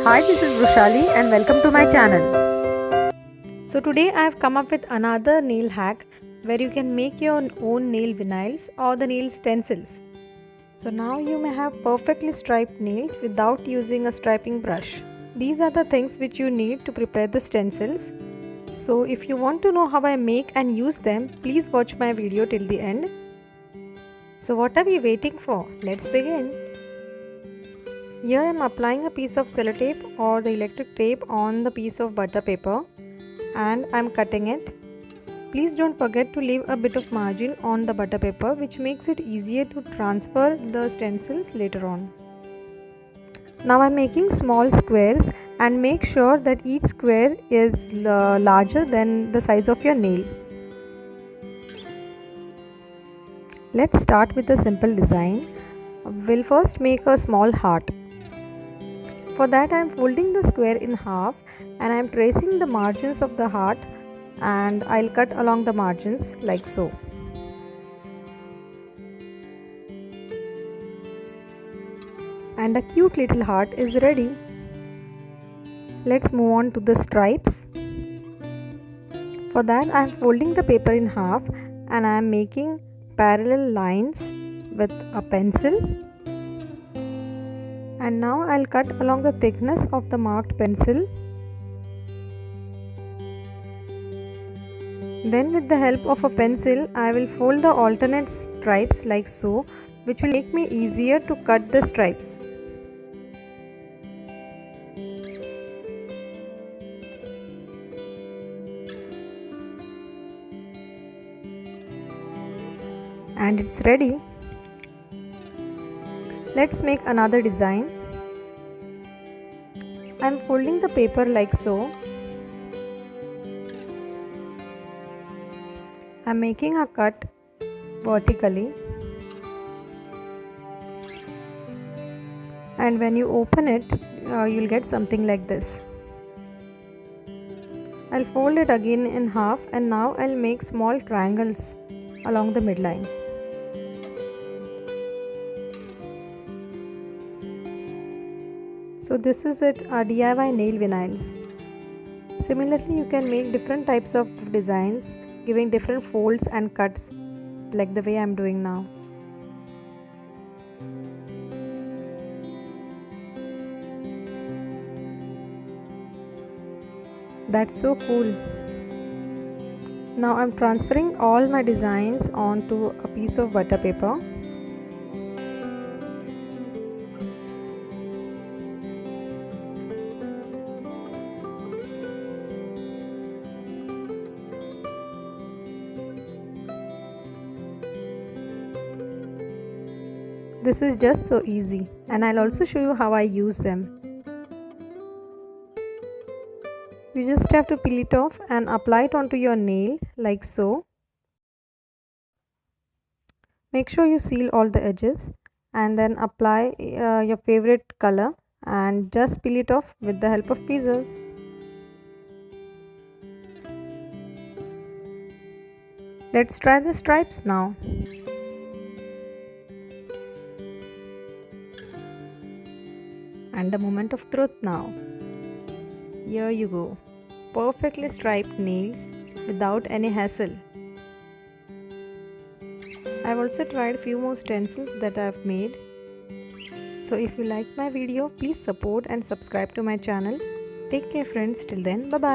Hi, this is Vrushali and welcome to my channel. So today I have come up with another nail hack where you can make your own nail vinyls or the nail stencils. So now you may have perfectly striped nails without using a striping brush. These are the things which you need to prepare the stencils. So if you want to know how I make and use them, please watch my video till the end. So what are we waiting for? Let's begin. Here I am applying a piece of sellotape or the electric tape on the piece of butter paper and I am cutting it. Please don't forget to leave a bit of margin on the butter paper, which makes it easier to transfer the stencils later on. Now I am making small squares and make sure that each square is larger than the size of your nail. Let's start with a simple design. We'll first make a small heart. For that I am folding the square in half and I am tracing the margins of the heart and I'll cut along the margins like so. And a cute little heart is ready. Let's move on to the stripes. For that I am folding the paper in half and I am making parallel lines with a pencil. And now I'll cut along the thickness of the marked pencil. Then with the help of a pencil, I will fold the alternate stripes like so, which will make me easier to cut the stripes. And it's ready. Let's make another design. I am folding the paper like so. I am making a cut vertically. And when you open it, you'll get something like this. I'll fold it again in half and now I'll make small triangles along the midline. So this is it, our DIY nail vinyls. Similarly, you can make different types of designs, giving different folds and cuts like the way I am doing now. That's so cool. Now I am transferring all my designs onto a piece of butter paper. This is just so easy and I'll also show you how I use them. You just have to peel it off and apply it onto your nail like so. Make sure you seal all the edges and then apply your favorite color and just peel it off with the help of tweezers. Let's try the stripes now. And the moment of truth now. Here you go. Perfectly striped nails without any hassle. I've also tried few more stencils that I've made. So if you liked my video, please support and subscribe to my channel. Take care friends. Till then, bye bye.